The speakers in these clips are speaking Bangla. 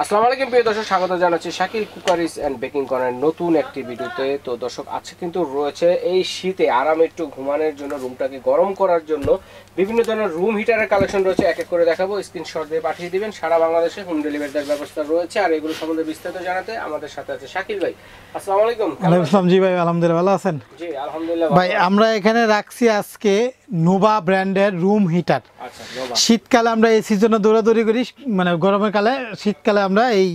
আসসালামু আলাইকুম প্রিয় দর্শক, স্বাগত জানাচ্ছি Shakil cookeries and baking corner নতুন একটি ভিডিওতে। তো দর্শক, আজকে কিন্তু রয়েছে এই শীতে আরামে একটু ঘুমানোর জন্য, রুমটাকে গরম করার জন্য বিভিন্ন ধরনের রুম হিটারের কালেকশন রয়েছে। এক এক করে দেখাবো, স্ক্রিনশট দিয়ে পাঠিয়ে দিবেন। সারা বাংলাদেশে হোম ডেলিভারির ব্যবস্থা রয়েছে। আর এগুলো সম্বন্ধে বিস্তারিত জানাতে আমাদের সাথে আছে শাকিল ভাই। আসসালামু আলাইকুম। ওয়ালাইকুম আসসালাম। জি ভাই, আলহামদুলিল্লাহ ভালো আছেন? জি আলহামদুলিল্লাহ ভাই, আমরা এখানে রাখছি আজকে নোভা ব্র্যান্ডের রুম হিটার। আচ্ছা, নোভা। শীতকালে আমরা এই সিজনে দৌড়াদৌড়ি করি, মানে গরমের কালে, শীতকালে আমরা এই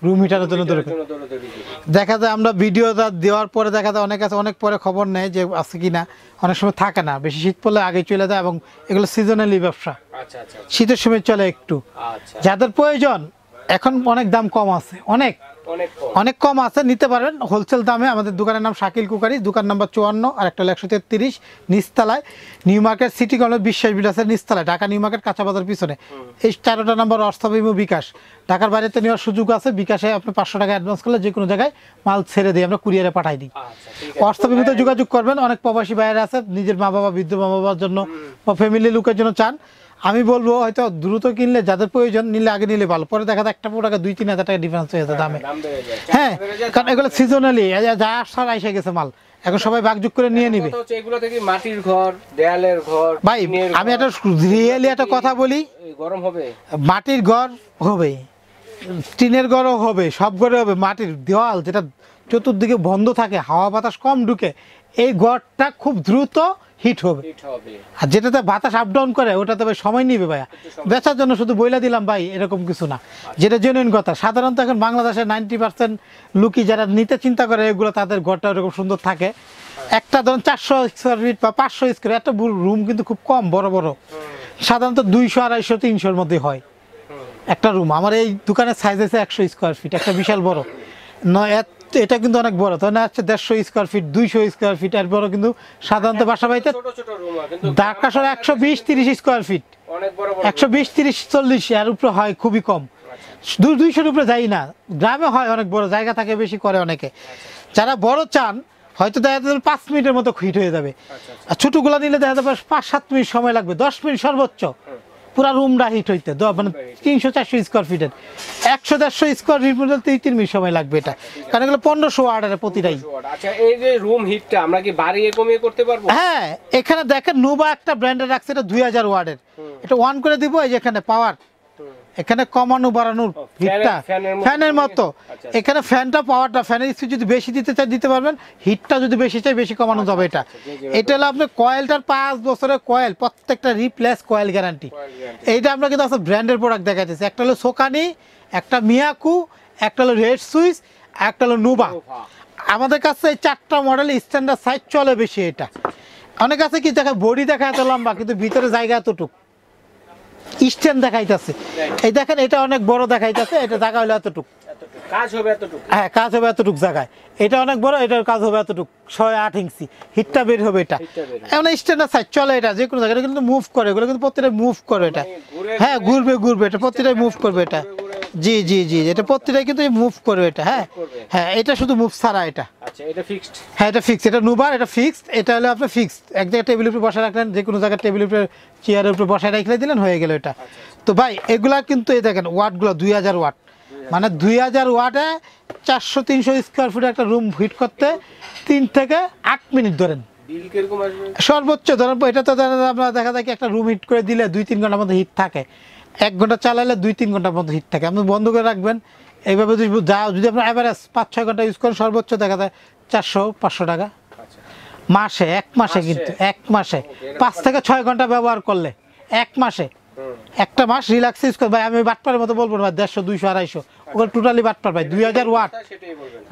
রুম হিটারের জন্য দৌড়াদৌড়ি করি। দেখা যায় আমরা ভিডিওটা দেওয়ার পরে দেখা যায় অনেক আছে, অনেক পরে খবর নেয় যে আছে কিনা, অনেক সময় থাকে না, বেশি শীত পড়লে আগে চলে যায় এবং এগুলো সিজনালি ব্যবসা। আচ্ছা আচ্ছা, শীতের সময় চলে একটু। আচ্ছা, যাদের প্রয়োজন এখন অনেক দাম কম আছে, অনেক কম আছে, নিতে পারবেন হোলসেল দামে। আমাদের দোকানের নাম শাকিল কুকারি, দোকান নাম্বার 54 আর একটা 133 নিচতলায়, নিউ মার্কেট সিটি কর্নার বিশ্বাস বিলাসের নিচতলায়, ঢাকা নিউ মার্কেট কাঁচা বাজার পিছনে। এই 4টা নাম্বার হোয়াটসঅ্যাপ ইমো বিকাশ। ঢাকার বাইরেতে নেওয়ার সুযোগ আছে, বিকাশে আপনি 500 টাকা অ্যাডভান্স করলে যে কোনো জায়গায় মাল ছেড়ে দিয়ে আমরা কুরিয়ারে পাঠাই দিই। হোয়াটসঅ্যাপ ইমোতে যোগাযোগ করবেন। অনেক প্রবাসী বাইরে আছে, নিজের মা বাবা, বৃদ্ধ মা বাবার জন্য বা ফ্যামিলি লোকের জন্য চান। আমি বলবো হয়তো দ্রুত কিনলে, যাদের প্রয়োজন নিলে আগে নিলে ভালো, পরে দেখা যায় একটা প্রোডাক্ট 2-3 হাজার টাকা ডিফারেন্স হয়ে যাচ্ছে দামে। হ্যাঁ, কারণ এগুলো সিজনালি যা আসার এসে গেছে মাল, এখন সবাই ভাগযোগ করে নিয়ে নিবে। এগুলো থেকে মাটির ঘর, দেয়ালের ঘর। ভাই আমি একটা রিয়েলি একটা কথা বলি, গরম হবে, মাটির ঘর হবে, টিনের ঘরও হবে, সব ঘরে হবে। মাটির দেওয়াল যেটা চতুর্দিকে বন্ধ থাকে, হাওয়া বাতাস কম ঢুকে, এই ঘরটা খুব দ্রুত হিট হবে। আর যেটাতে বাতাস আপ ডাউন করে ওটাতে ভাই সময় নিবে ভাইয়া। বেচার জন্য শুধু বইলা দিলাম ভাই, এরকম কিছু না, যেটা জেনুইন কথা। সাধারণত এখন বাংলাদেশের 90% লোকই যারা নিতে চিন্তা করে এগুলো, তাদের ঘরটা এরকম সুন্দর থাকে। একটা ধরুন 400 স্কোয়ার ফিট বা 500 স্কোয়ার, একটা রুম কিন্তু খুব কম, বড় বড় সাধারণত 200, 250, 300-র মধ্যে হয় একটা রুম। আমার এই দোকানের সাইজ আছে 100 স্কোয়ার ফিট, একটা বিশাল বড় নয়। এটা কিন্তু অনেক বড়, তাই না? হচ্ছে 150 স্কোয়ার ফিট, 200 স্কোয়ার ফিট, এর বড় কিন্তু সাধারণত বাসা বাড়িতে ঢাকা শহরে 120-30 স্কোয়ার ফিট, 120-30-40 এর উপরে হয় খুবই কম। 200-র উপরে যাই না, গ্রামে হয় অনেক বড়, জায়গা থাকে বেশি, করে অনেকে। যারা বড় চান হয়তো দেখা যাবে 5 মিনিটের মতো হিট হয়ে যাবে। আর ছোটগুলো নিলে দেখা যাবে 5-7 মিনিট সময় লাগবে, 10 মিনিট সর্বোচ্চ পুরা রুমটা হিট হইতে। মানে 300-400 স্কোয়ার ফিটের 100-150 স্কোয়ার ফিট মধ্যে 3 মিনিট সময় লাগবে এটা, কারণ এগুলো 1500 ওয়াটের প্রতিটাই। আচ্ছা, এই যে রুম হিটটা আমরা কি বাড়িয়ে কমিয়ে করতে পারবো? হ্যাঁ, এখানে দেখেন নোভা একটা ব্র্যান্ডের রাখছে, এটা 2000 ওয়াটের। এটা অন করে দিব, এই যে এখানে পাওয়ার, এখানে কমানো বাড়ানোর হিটটা ফ্যানের মতো। এখানে ফ্যানটা, পাওয়ারটা, ফ্যানের স্পিড যদি বেশি দিতে চাই দিতে পারবেন, হিটটা যদি বেশি চাই বেশি কমানো যাবে। এটা হলো আপনার কয়েলটার 5 বছরের কয়েল, প্রত্যেকটা রিপ্লেস কয়েল গ্যারান্টি। এইটা আমরা কিন্তু আসলে ব্র্যান্ডের প্রোডাক্ট দেখাচ্ছি। একটা হলো সোকানি, একটা মিয়াকু, একটা হলো রেড সুইস, একটা হলো নোভা। আমাদের কাছে এই 4টা মডেল স্ট্যান্ডার্ড সাইজ চলে বেশি। এটা অনেক আছে কি দেখা বডি দেখা এত লম্বা, কিন্তু ভিতরে জায়গা এতটুকু, স্ট্যান্ড দেখাইতেছে। এই দেখেন, এটা অনেক বড় দেখাইতেছে, এটা জায়গা হলো এতটুকু, কাজ হবে এতটুকু। হ্যাঁ, কাজ হবে এতটুকু জায়গায়। এটা অনেক বড়, এটার কাজ হবে এতটুকু, 6-8 ইঞ্চি হিটটা বের হবে। এটা এমন স্ট্যান্ডার্ড সাইজ চলে, এটা যে কোনো জায়গায় কিন্তু মুভ করে, এগুলো কিন্তু প্রত্যেকটাই মুভ করে এটা। হ্যাঁ, ঘুরবে, এটা প্রত্যেকটাই মুভ করবে এটা। জি জি জি, এটা প্রত্যেকটাই কিন্তু মুভ করবে এটা। হ্যাঁ হ্যাঁ, এটা শুধু মুভ ছাড়া এটা। আচ্ছা, এটা ফিক্সড? হ্যাঁ, এটা ফিক্সড। এটা নোভা, এটা ফিক্সড। এটা হলো আপনার ফিক্সড, এক জায়গায় টেবিলের উপরে বসায় রাখলেন, যে কোনো জায়গায় টেবিলের উপরে, চেয়ারের উপরে বসায় রাখলে দিলেন, হয়ে গেল এটা। তো ভাই এগুলা কিন্তু এই দেখেন ওয়াটগুলো 2000 ওয়াট, মানে 2000 ওয়াটে 400-300 স্কোয়ার ফুটে একটা রুম হিট করতে 3 থেকে 8 মিনিট ধরেন সর্বোচ্চ ধরেন। এটা তো আমরা দেখা যায় কি একটা রুম হিট করে দিলে 2-3 ঘন্টার মধ্যে হিট থাকে, 1 ঘন্টা চালালে 2-3 ঘন্টার মধ্যে হিট থাকে। আপনি বন্ধ করে রাখবেন এইভাবে, যদি আপনার অ্যাভারেজ 5-6 ঘন্টা ইউজ করেন, সর্বোচ্চ দেখা যায় 400-500 টাকা মাসে। 1 মাসে, কিন্তু 1 মাসে 5 থেকে 6 ঘন্টা ব্যবহার করলে 1 মাসে, একটা মাস রিল্যাক্স ইউজ করে। ভাই আমি বাটপারের মতো বলবো না, 150, 200, 250 ওগুলো টোটালি বাটপার ভাই। 2000 ওয়াট,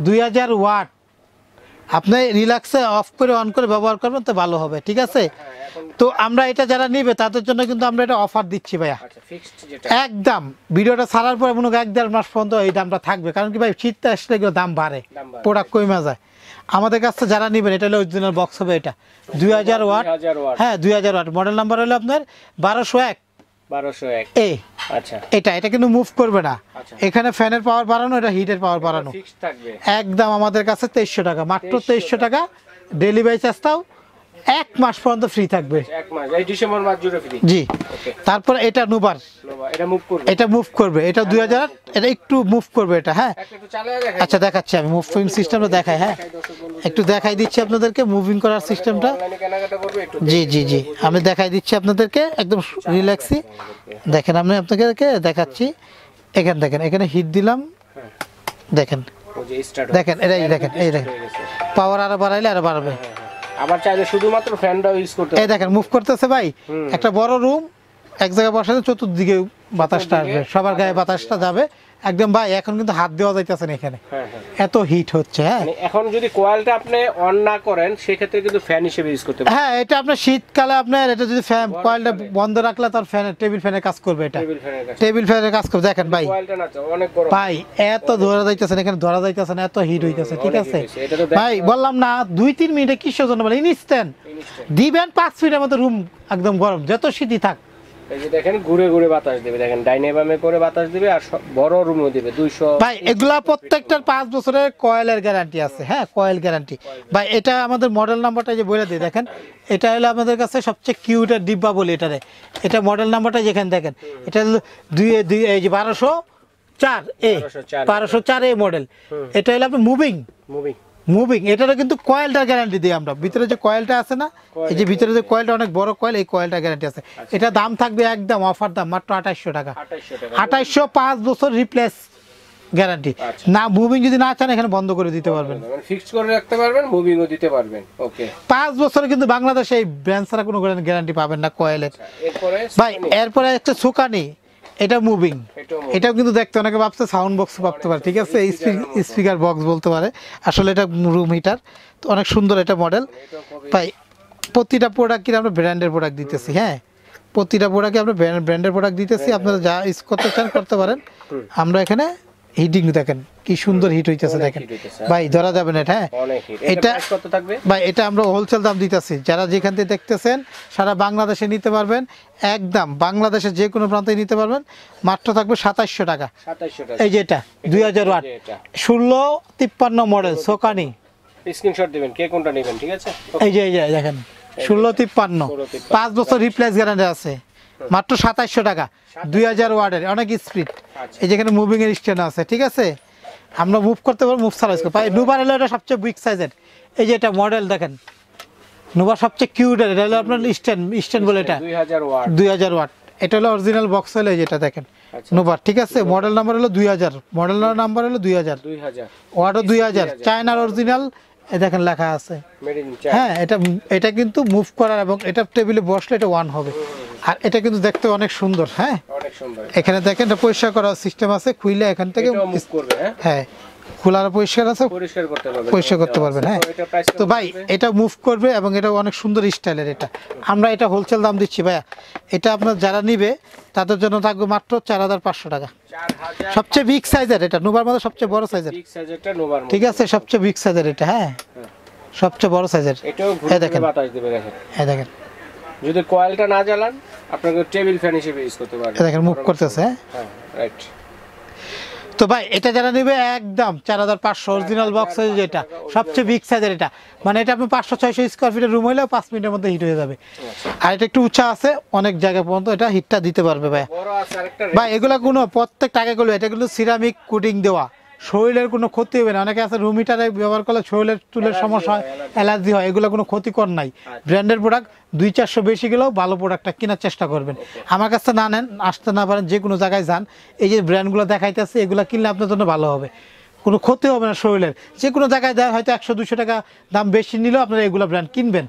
2000 ওয়াট আপনি রিল্যাক্সে অফ করে অন করে ব্যবহার করবেন তো ভালো হবে, ঠিক আছে? তো আমরা এটা যারা নিবে তাদের জন্য কিন্তু আমরা এটা অফার দিচ্ছি ভাইয়া, একদম। ভিডিওটা ছাড়ার পরে মনে হয় 1-1.5 মাস পর্যন্ত এই দামটা থাকবে, কারণ কি ভাই শীতটা আসলে দাম বাড়ে, প্রোডাক্ট কমে যায়। আমাদের কাছে যারা নেবেন, এটা হলো অরিজিনাল বক্স হবে, এটা 2000 ওয়াট। হ্যাঁ, 2000 ওয়াট। মডেল নাম্বার হলো আপনার 1201 এ। আচ্ছা, এটা কিন্তু মুভ করবে না। এখানে ফ্যানের পাওয়ার বাড়ানো, এটা হিটের পাওয়ার বাড়ানো, একদম আমাদের কাছে 2300 টাকা, মাত্র 2300 টাকা। ডেলিভারি চার্জটাও 1 মাস পর্যন্ত ফ্রি থাকবে। 1 মাস, এই ডিসেম্বর মাস জুড়ে ফ্রি। জি। ওকে। তারপরে এটা নুবার, এটা মুভ করবে, এটা মুভ করবে, এটা 2000, এটা একটু মুভ করবে এটা। হ্যাঁ একটু চালিয়ে দেখাই। আচ্ছা দেখাচ্ছি আমি মুভিং সিস্টেমটা দেখাই। হ্যাঁ একটু দেখাই দিচ্ছি আপনাদেরকে মুভিং করার সিস্টেমটা। অনলাইনে কেনাকাটা করবে একটু। জি জি জি আমি দেখাই দিচ্ছি আপনাদেরকে একদম রিল্যাক্সি। দেখেন আমি আপনাদেরকে দেখাচ্ছি। এখানে দেখেন, এখানে হিট দিলাম, দেখেন ওই যে স্টার্ট দেখেন এই দেখেন, এই দেখেন পাওয়ার আরো বাড়াইলে আরো বাড়বে। আবার চাইলে শুধুমাত্র ফ্যানটাও ইউজ করতে এই দেখেন মুভ করতেছে ভাই। একটা বড় রুম, এক জায়গায় বসাতে চতুর্দিকে বাতাসটা আসবে, সবার গায়ে বাতাসটা যাবে একদম। ভাই এখন কিন্তু হাত দেওয়া যাইতেছে না এখানে, এত হিট হচ্ছে। হ্যাঁ মানে এখন যদি কয়েলটা আপনি অন না করেন সেক্ষেত্রে কিন্তু ফ্যান হিসেবে ইউজ করতে পারেন। হ্যাঁ এটা আপনার শীতকালে আপনার এটা যদি ফ্যান কয়েলটা বন্ধ রাখলে তার ফ্যানের টেবিল ফ্যানের কাজ করবে। এটা টেবিল ফ্যানের কাছে টেবিল ফ্যানের কাজ করবে। দেখেন ভাই কয়েলটা না অনেক বড় ভাই এত ধরা যাইতেছে না, এখানে ধরা যাইতেছে না, এত হিট হইতেছে। ঠিক অনেক আছে heat হইছে। এটা তো ভাই বললাম না 2-3 মিনিটে কিসের জন্য বলে ইনস্ট্যান্ট দিবেন 5 মিনিটের মধ্যে রুম একদম গরম, যত শীতই থাক। এই যে দেখেন ঘুরে ঘুরে বাতাস দিবে, দেখেন ডাইনে বামে করে বাতাস দিবে আর বড় রুমও দিবে 200। ভাই এগুলা প্রত্যেকটার 5 বছরের কয়েলের গ্যারান্টি আছে। হ্যাঁ কয়েল গ্যারান্টি। ভাই এটা আমাদের মডেল নাম্বারটা যে বলে দিই দেখেন, এটা হলো আমাদের কাছে সবচেয়ে কিউটের ডিব্বা বলি এটারে। এটা মডেল নাম্বারটা যেখানে দেখেন, এটা হলো 1204 এ 1204 এ মডেল। এটা হলো আপনার মুভিং মুভিং মুভিং। এটারও কিন্তু কয়েলটার গ্যারান্টি দিই আমরা। ভিতরে যে কয়েলটা আছে না, এই যে ভিতরে যে কয়েলটা অনেক বড় কয়েল, এই কয়েলটার গ্যারান্টি আছে। এটা দাম থাকবে একদম অফার দাম মাত্র 2800 টাকা। 2800 5 বছর রিপ্লেস গ্যারান্টি। না মুভিং যদি না চান এখানে বন্ধ করে দিতে পারবেন, মানে ফিক্স করে রাখতে পারবেন, মুভিংও দিতে পারবেন। ওকে 5 বছরে কিন্তু বাংলাদেশে এই ব্র্যান্ড ছাড়া কোনো গ্যারান্টি পাবেন না কয়েলের। এরপরে ভাই এরপরে একটা সুকানি, এটা মুভিং। এটাও কিন্তু দেখতে অনেকে ভাবছে সাউন্ড বক্স ভাবতে পারে। ঠিক আছে স্পিকার বক্স বলতে পারে, আসলে এটা রুম হিটার। তো অনেক সুন্দর এটা মডেল। ভাই প্রতিটা প্রোডাক্ট কিন্তু আমরা ব্র্যান্ডের প্রোডাক্ট দিতেছি। হ্যাঁ প্রতিটা প্রোডাক্টে আমরা ব্র্যান্ডের প্রোডাক্ট দিতেছি। আপনারা যা ইউজ করতে চান করতে পারেন। আমরা এখানে হিটিং দেখেন কি সুন্দর হিট হইতেছে দেখেন ভাই, ধরা যাবে না এটা। হ্যাঁ এটা কত থাকবে ভাই? এটা আমরা হোলসেল দাম দিতেছি। যারা যেখান থেকে দেখতেছেন সারা বাংলাদেশে নিতে পারবেন, একদম বাংলাদেশের যে কোনো প্রান্তে নিতে পারবেন। মাত্র থাকবে 2700 টাকা। 2700 টাকা। এই যে এটা 2000 ওয়াট 1653 মডেল সোকানি। স্ক্রিনশট দিবেন কে কোনটা নেবেন। ঠিক আছে এই যে দেখেন 1653 5 বছর রিপ্লেস গ্যারান্টি আছে। মাত্র 2700 টাকা 2000 ওয়াটের, অনেক স্পিড। এই যেখানে মুভিং এর স্ট্যান্ড আছে। ঠিক আছে আমরা মুভ করতে পারবো, মুভ সার্ভিস করতে পারি। নুবার হলো এটা সবচেয়ে বিগ সাইজের। এই যে এটা মডেল দেখেন, নুবার সবচেয়ে কিউট। এটা হলো আপনার স্ট্যান্ড বলে এটা 2000 ওয়াট। এটা হলো অরিজিনাল বক্স হলো যেটা দেখেন নুবার। ঠিক আছে মডেল নাম্বার হলো 2000, মডেল নাম্বার হলো 2000, ওয়াটও 2000, চায়নার অরিজিনাল। এই দেখেন লেখা আছে। হ্যাঁ এটা কিন্তু মুভ করার এবং এটা টেবিলে বসলে এটা ওয়ান হবে। আর এটা কিন্তু দেখতে অনেক সুন্দর। হ্যাঁ অনেক সুন্দর। এখানে দেখেন এটা পরিষ্কার করার সিস্টেম আছে, খুইলে এখান থেকে মুভ করবে। হ্যাঁ খোলার পরিষ্কার আছে, পরিষ্কার করতে পারবেন। হ্যাঁ তো ভাই এটা মুভ করবে এবং এটা অনেক সুন্দর স্টাইলের। এটা আমরা এটা হোলসেল দাম দিচ্ছি ভাইয়া। এটা আপনার যারা নিবে তাদের জন্য থাকবে মাত্র 4500 টাকা। সবচেয়ে বিগ সাইজের এটা, নোভার মধ্যে সবচেয়ে বড় সাইজের। ঠিক আছে সবচেয়ে বিগ সাইজের এটা। হ্যাঁ সবচেয়ে বড় সাইজের। এই দেখেন বাতাস দিবে দেখেন। এই দেখেন যদি কয়েলটা না জ্বালান আপনাকে টেবিল ফ্যান হিসেবে ইউজ করতে পারবেন। এই দেখেন মুভ করতেছে। হ্যাঁ রাইট। তো ভাই এটা যারা নেবে একদম 4500 অরিজিনাল বক্স সাইজ, যেটা সবচেয়ে বিগ সাইজের। এটা মানে এটা আপনি 500-600 স্কয়ার ফিটের রুম হইলেও 5 মিনিটের মধ্যে হিট হয়ে যাবে। আর এটা একটু উঁচা আছে, অনেক জায়গা পর্যন্ত এটা হিটটা দিতে পারবে ভাই। ভাই এগুলা কোনো প্রত্যেক টাকাগুলো এটা কিন্তু সিরামিক কোটিং দেওয়া, শরীরের কোনো ক্ষতি হবে না। অনেকে আছে রুম হিটারে ব্যবহার করলে শরীরের চুলের সমস্যা হয়, অ্যালার্জি হয়, এগুলো কোনো ক্ষতিকর নাই। ব্র্যান্ডের প্রোডাক্ট 200-400 বেশি গেলেও ভালো প্রোডাক্টটা কেনার চেষ্টা করবেন। আমার কাছে না নেন, আসতে না পারেন, যে কোনো জায়গায় যান, এই যে ব্র্যান্ডগুলো দেখাইতেছে এগুলো কিনলে আপনার জন্য ভালো হবে, কোনো ক্ষতি হবে না শরীরের। যে কোনো জায়গায় দেয় হয়তো 100-200 টাকা দাম বেশি নিলেও আপনারা এগুলো ব্র্যান্ড কিনবেন।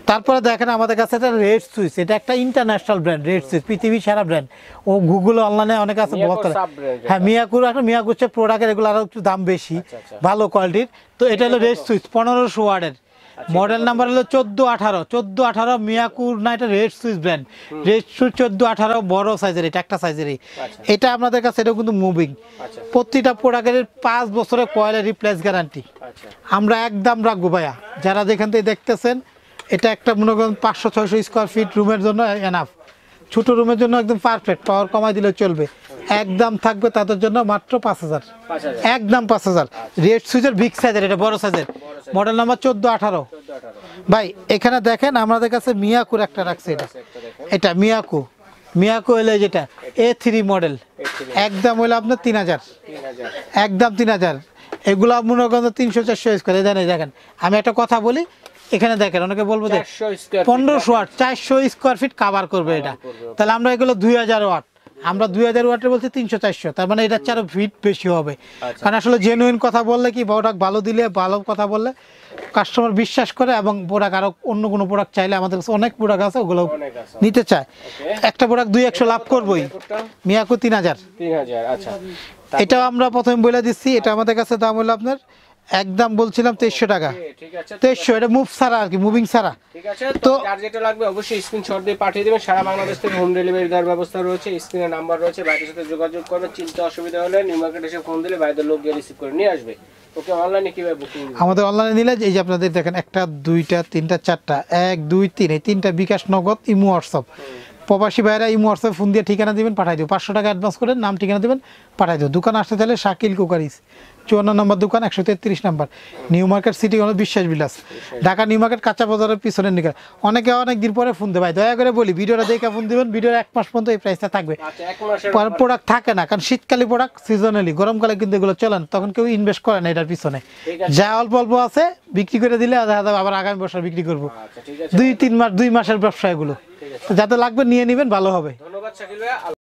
তারপরে দেখেন আমাদের কাছে একটা রেড সুইচ, এটা একটা ইন্টারন্যাশনাল ব্র্যান্ড। রেড সুইচ পৃথিবীর সেরা ব্র্যান্ড। ও গুগল অনলাইনে অনেক আছে বলতে। হ্যাঁ মিয়াকুর একটা মিয়াকুর প্রোডাক্টের এগুলো আরো একটু দাম বেশি, ভালো কোয়ালিটির। তো এটা হলো রেড সুইচ 1500 ওয়াটের, মডেল নাম্বার হলো 1418 মিয়াকুর না, এটা red switch brand. Red switch 1418 বড় সাইজের, এটা একটা সাইজেরই। এটা আপনাদের কাছে এটা কিন্তু মুভিং। প্রতিটা প্রোডাক্টের 5 বছরের কয়েলের রিপ্লেস গ্যারান্টি আমরা একদম রাখবো ভাইয়া। যারা যেখান থেকে দেখতেছেন এটা একটা মনে করেন 500-600 স্কোয়ার ফিট রুমের জন্য এনাফ, ছোট রুমের জন্য একদম পারফেক্ট, পাওয়ার কমাই দিলে চলবে। একদম থাকবে তাদের জন্য মাত্র 5000, একদম 5000। রেড সুইচের বিগ সাইজের, এটা বড় সাইজের, মডেল নাম্বার 1418। ভাই এখানে দেখেন আমাদের কাছে মিয়াকুর একটা রাখছে, এটা একটা দেখেন এটা মিয়াকু হলে যেটা A3 মডেল, একদম হলো আপনার 3000, 3000 একদম 3000। এগুলো মনে করেন 300-400 স্কোয়ার। দেখেন আমি একটা কথা বলি, এখানে দেখেন অনেকে বলবো যে 400 square 1500 watt 400 square feet cover করবে এটা, তাহলে আমরা এগুলো 2000 ওয়াট, আমরা 2000 ওয়াটের বলছি 300-400, তার মানে এটা 4 ফিট বেশি হবে। কারণ আসলে জেনুইন কথা বললে কি, প্রোডাক্ট ভালো দিলে, ভালো কথা বললে কাস্টমার বিশ্বাস করে, এবং প্রোডাক্ট আরো অন্য কোনো প্রোডাক্ট চাইলে আমাদের কাছে অনেক প্রোডাক্ট আছে, ওগুলো অনেক আছে। নিতে চায়। একটা প্রোডাক্ট 200 লাভ করবোই। মিয়াকো 3000, 3000 আচ্ছা। এটাও আমরা প্রথমে বলে দিচ্ছি, এটা আমাদের কাছে দাম হলো আপনার একদম বলছিলাম 2300 টাকা। ঠিক আছে 2300, এটা মুভ ছাড়া আর কি, মুভিং ছাড়া। ঠিক আছে, তো যার যেটা লাগবে অবশ্যই স্ক্রিনশট দিয়ে পাঠিয়ে দেবেন। সারা বাংলাদেশ থেকে হোম ডেলিভারি দেওয়ার ব্যবস্থা রয়েছে, স্ক্রিনে নাম্বার রয়েছে, ভাইদের সাথে যোগাযোগ করবেন। চিন্তা অসুবিধা হলে নিউ মার্কেট এসে ফোন দিলে ভাইদের লোক গিয়ে রিসিভ করে নিয়ে আসবে। ওকে, অনলাইনে কিভাবে বুকিং দিবেন? আমাদের অনলাইনে নিলে এই যে আপনাদের দেখেন 1 2 3 4টা 1 2 3 এই 3টা বিকাশ, নগদ, ইমো, হোয়াটসঅ্যাপ। প্রবাসী ভাইরা ইমো হোয়াটসঅ্যাপ ফোন দিয়ে ঠিকানা দিবেন, পাঠাই দিও। 500 টাকা অ্যাডভান্স করে নাম ঠিকানা দিবেন, পাঠাই দিও। দোকান আসতে চাইলে শাকিল কুকারিস, 54 নম্বর দোকান, 133 নম্বর, নিউ মার্কেট সিটি কর্নার, বিশ্বাস বিলাস, ঢাকা নিউ মার্কেট কাঁচা বাজারের পিছনের দিকে। অনেকে অনেক দিন পরে ফোন দেয়, ভাই দয়া করে বলি ভিডিওটা দেখে ফোন দিবেন, ভিডিওর 1 মাস পর্যন্ত এই প্রাইসটা থাকবে। আচ্ছা, 1 মাসের প্রোডাক্ট থাকে না, কারণ শীতকালী প্রোডাক্ট সিজনালি, গরমকালে কিন্তু এগুলো চলে না, তখন কেউ ইনভেস্ট করে না এটার পিছনে। যা অল্প অল্প আছে বিক্রি করে দিলে আবার আগামী বছর বিক্রি করবো। আচ্ছা ঠিক আছে, 2-3 মাস 2 মাসের ব্যবসা এগুলো, তো যাতে লাগবে নিয়ে নেবেন, ভালো হবে। ধন্যবাদ শাকিল ভাই।